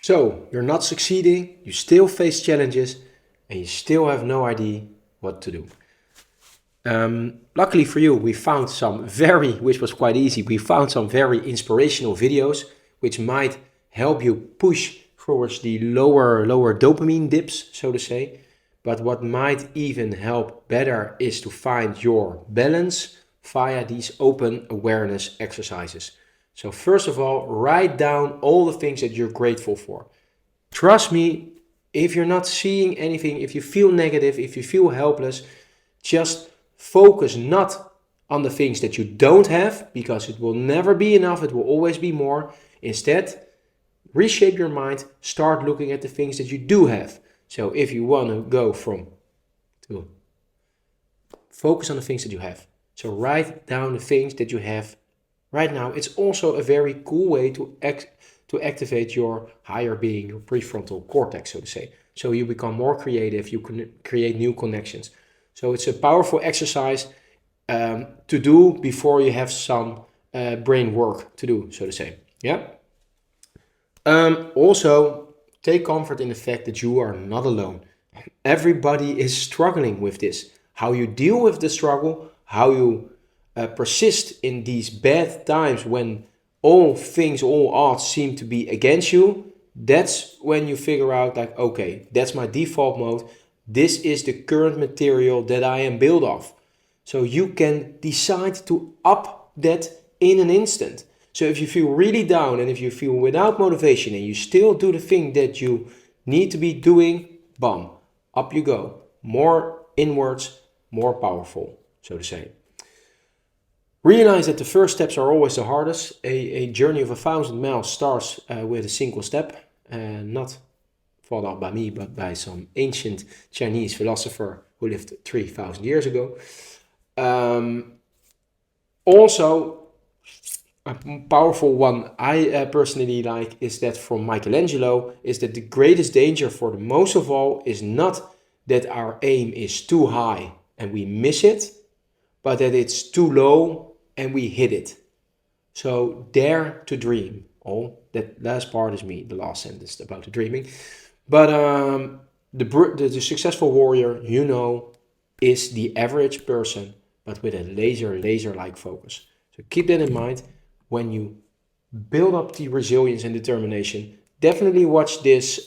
So you're not succeeding, you still face challenges, and you still have no idea what to do. Luckily for you, which was quite easy, we found some very inspirational videos which might help you push towards the lower dopamine dips, so to say. But what might even help better is to find your balance via these open awareness exercises. So first of all, write down all the things that you're grateful for. Trust me, if you're not seeing anything, if you feel negative, if you feel helpless, just focus not on the things that you don't have, because it will never be enough, it will always be more. Instead, reshape your mind, start looking at the things that you do have. So if you want to go to focus on the things that you have. So write down the things that you have right now. It's also a very cool way to activate your higher being, your prefrontal cortex, so to say. So you become more creative, you can create new connections. So it's a powerful exercise to do before you have some brain work to do, so to say. Yeah. Also, take comfort in the fact that you are not alone. Everybody is struggling with this. How you deal with the struggle, how you persist in these bad times when all odds seem to be against you, that's when you figure out like, okay, that's my default mode. This is the current material that I am built of. So you can decide to up that in an instant. So if you feel really down and if you feel without motivation and you still do the thing that you need to be doing, bam, up you go. More inwards, more powerful, so to say. Realize that the first steps are always the hardest. A journey of 1,000 miles starts with a single step, not thought out by me, but by some ancient Chinese philosopher who lived 3,000 years ago. Also, a powerful one I personally like is that from Michelangelo, is that the greatest danger for the most of all is not that our aim is too high and we miss it, but that it's too low and we hit it. So dare to dream. Oh, that last part is me, the last sentence about the dreaming. But the successful warrior, is the average person, but with a laser-like focus. So keep that in mind when you build up the resilience and determination. Definitely watch this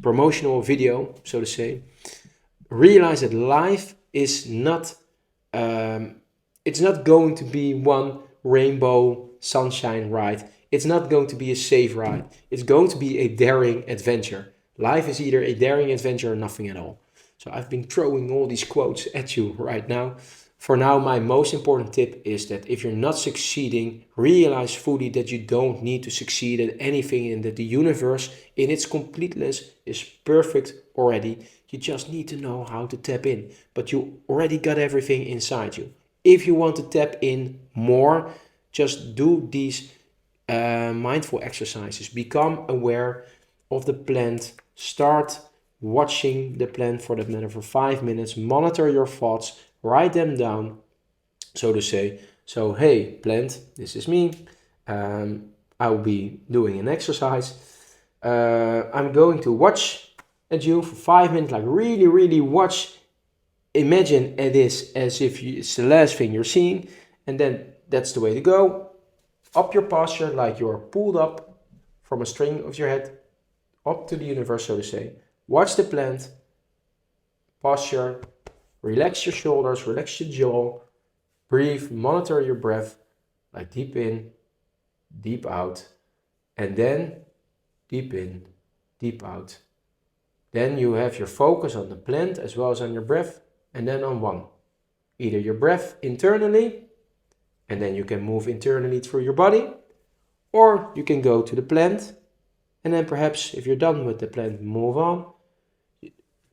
promotional video, so to say. Realize that life is not it's not going to be one rainbow sunshine ride. It's not going to be a safe ride. It's going to be a daring adventure. Life is either a daring adventure or nothing at all. So I've been throwing all these quotes at you right now. For now, my most important tip is that if you're not succeeding, realize fully that you don't need to succeed at anything and that the universe in its completeness is perfect already. You just need to know how to tap in, but you already got everything inside you. If you want to tap in more, just do these mindful exercises. Become aware of the plant. Start watching the plant for that matter for 5 minutes. Monitor your thoughts. Write them down, so to say. So, hey, plant, this is me. I'll be doing an exercise. I'm going to watch at you for 5 minutes, like really, really watch. Imagine it is as if it's the last thing you're seeing, and then that's the way to go. Up your posture, like you're pulled up from a string of your head up to the universe, so to say. Watch the plant, posture, relax your shoulders, relax your jaw, breathe, monitor your breath, like deep in, deep out, and then deep in, deep out. Then you have your focus on the plant as well as on your breath, and then on one. Either your breath internally, and then you can move internally through your body, or you can go to the plant, and then perhaps if you're done with the plant, move on.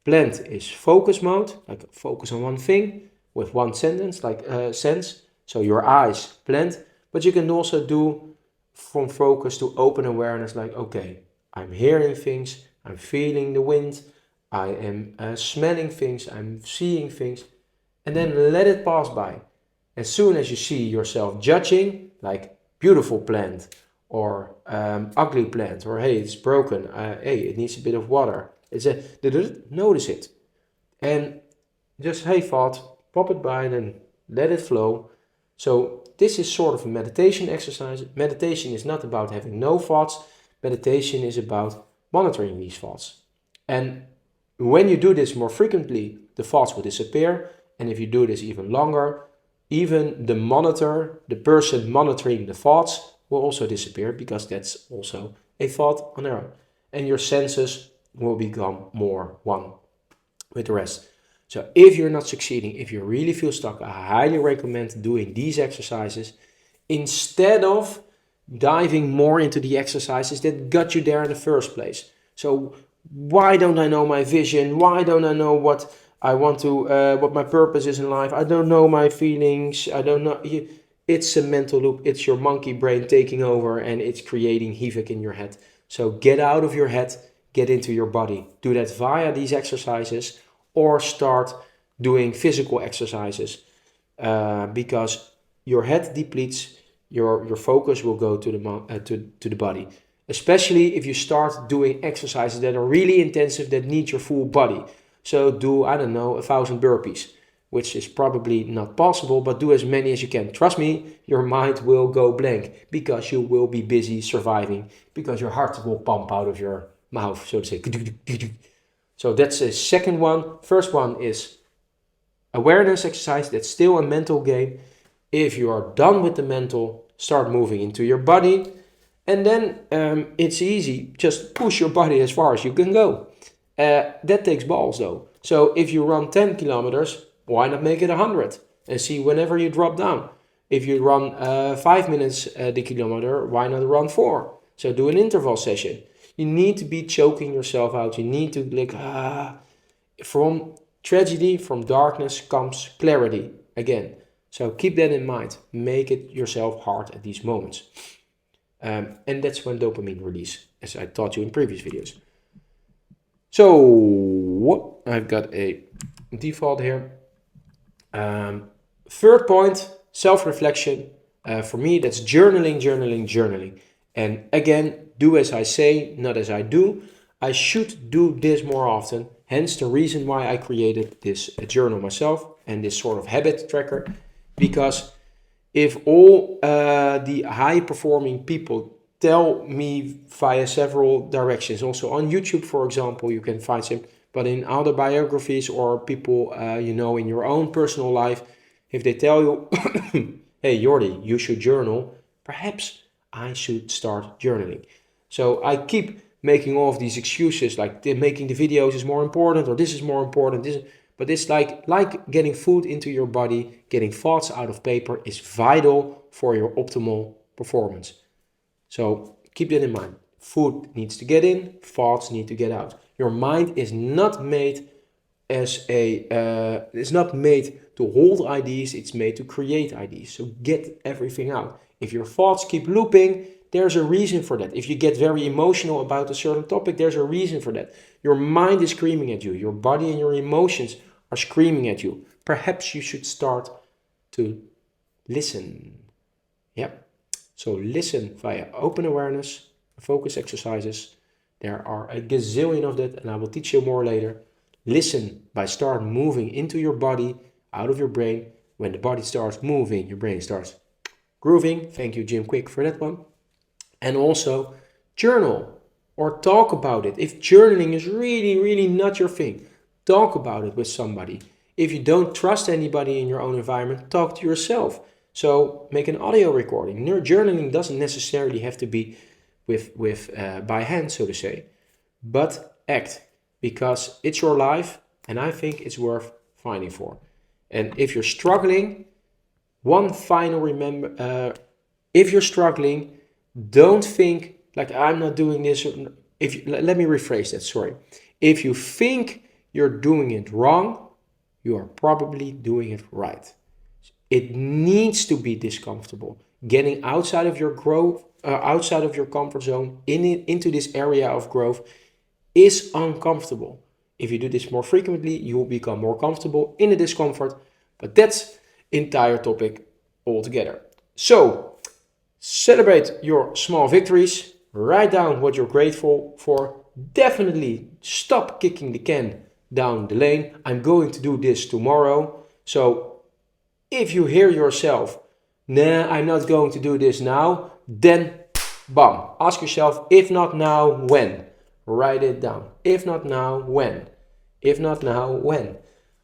Plant is focus mode, like focus on one thing with one sentence, like sense. So your eyes, plant, but you can also do from focus to open awareness, like, okay, I'm hearing things, I'm feeling the wind, I am smelling things, I'm seeing things, and then let it pass by. As soon as you see yourself judging, like beautiful plant, or ugly plant, or hey, it's broken, hey, it needs a bit of water. Notice it. And just, hey, thought, pop it by and then let it flow. So this is sort of a meditation exercise. Meditation is not about having no thoughts. Meditation is about monitoring these thoughts. And when you do this more frequently, the thoughts will disappear. And if you do this even longer, even the person monitoring the thoughts will also disappear, because that's also a thought on their own. And your senses will become more one with the rest. So if you're not succeeding, if you really feel stuck, I highly recommend doing these exercises instead of diving more into the exercises that got you there in the first place. So why don't I know my vision? Why don't I know what I want to, what my purpose is in life? I don't know my feelings. I don't know. It's a mental loop. It's your monkey brain taking over, and it's creating havoc in your head. So get out of your head, get into your body. Do that via these exercises, or start doing physical exercises, because your head depletes, your focus will go to the body. Especially if you start doing exercises that are really intensive, that need your full body. So do, I don't know, 1,000 burpees, which is probably not possible, but do as many as you can. Trust me, your mind will go blank, because you will be busy surviving, because your heart will pump out of your mouth, so to say. So that's the second one. First one is awareness exercise. That's still a mental game. If you are done with the mental, start moving into your body. And then it's easy. Just push your body as far as you can go. That takes balls though. So if you run 10 kilometers, why not make it 100? And see whenever you drop down. If you run 5 minutes the kilometer, why not run 4? So do an interval session. You need to be choking yourself out. You need to from tragedy, from darkness comes clarity again. So keep that in mind. Make it yourself hard at these moments. And that's when dopamine release, as I taught you in previous videos. So I've got a default here. Third point, self-reflection. For me, that's journaling. And again, do as I say, not as I do. I should do this more often. Hence the reason why I created this journal myself and this sort of habit tracker. Because if all the high-performing people tell me via several directions, also on YouTube, for example, you can find some, but in autobiographies or people, in your own personal life, if they tell you, hey, Jordi, you should journal, perhaps I should start journaling. So I keep making all of these excuses, like making the videos is more important, or this is more important, but it's like getting food into your body, getting thoughts out of paper is vital for your optimal performance. So keep that in mind. Food needs to get in, thoughts need to get out. Your mind is not made it's not made to hold ideas, it's made to create ideas. So get everything out. If your thoughts keep looping, there's a reason for that. If you get very emotional about a certain topic, there's a reason for that. Your mind is screaming at you. Your body and your emotions are screaming at you. Perhaps you should start to listen. Yep. So listen via open awareness, focus exercises. There are a gazillion of that, and I will teach you more later. Listen by start moving into your body, out of your brain. When the body starts moving, your brain starts grooving. Thank you, Jim Quick, for that one. And also journal or talk about it. If journaling is really, really not your thing, talk about it with somebody. If you don't trust anybody in your own environment, talk to yourself. So make an audio recording. Journaling doesn't necessarily have to be with by hand, so to say, but act, because it's your life, and I think it's worth fighting for. And if you're struggling, one final if you're struggling, don't think like I'm not doing this. Let me rephrase that. Sorry. If you think you're doing it wrong, you are probably doing it right. It needs to be discomfortable. Getting outside of your growth, outside of your comfort zone, into this area of growth is uncomfortable. If you do this more frequently, you will become more comfortable in the discomfort. But that's entire topic altogether. So Celebrate your small victories. Write down what you're grateful for. Definitely stop kicking the can down the lane. I'm going to do this tomorrow. So if you hear yourself, nah, I'm not going to do this now, then bam, ask yourself, if not now, when? Write it down. If not now, when? If not now, when?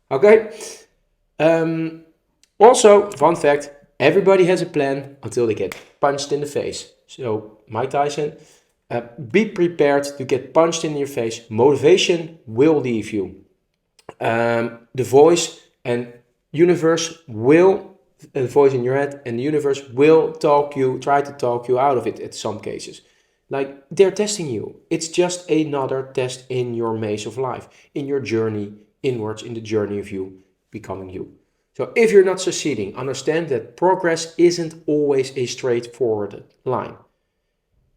Okay? Um, Also, fun fact, everybody has a plan until they get punched in the face. So, Mike Tyson, be prepared to get punched in your face. Motivation will leave you. The voice and universe will, the voice in your head and the universe will try to talk you out of it at some cases. Like they're testing you. It's just another test in your maze of life, in your journey inwards, in the journey of you becoming you. So if you're not succeeding, understand that progress isn't always a straightforward line.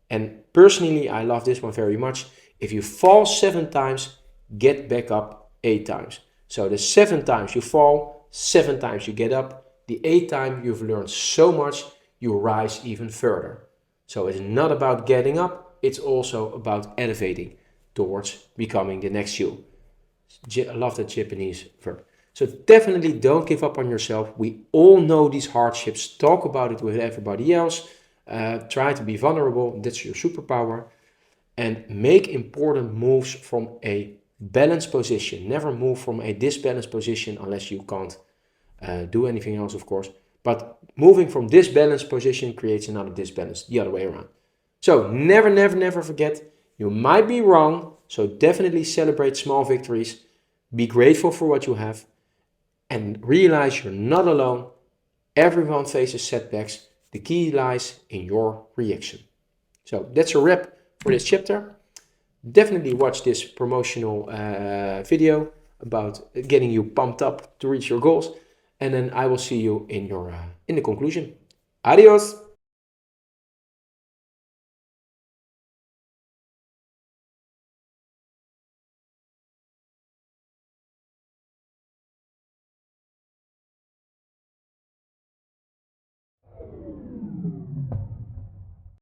And personally, I love this one very much. If you fall 7 times, get back up 8 times. So the 7 times you fall, 7 times you get up. The 8th time you've learned so much, you rise even further. So it's not about getting up, it's also about elevating towards becoming the next you. I love that Japanese verb. So definitely don't give up on yourself. We all know these hardships. Talk about it with everybody else. Try to be vulnerable. That's your superpower. And make important moves from a balanced position. Never move from a disbalanced position unless you can't do anything else, of course. But moving from this balanced position creates another disbalance, the other way around. So never, never, never forget, you might be wrong. So definitely celebrate small victories. Be grateful for what you have. And realize you're not alone. Everyone faces setbacks. The key lies in your reaction. So that's a wrap for this chapter. Definitely watch this promotional video about getting you pumped up to reach your goals. And then I will see you in the conclusion. Adios!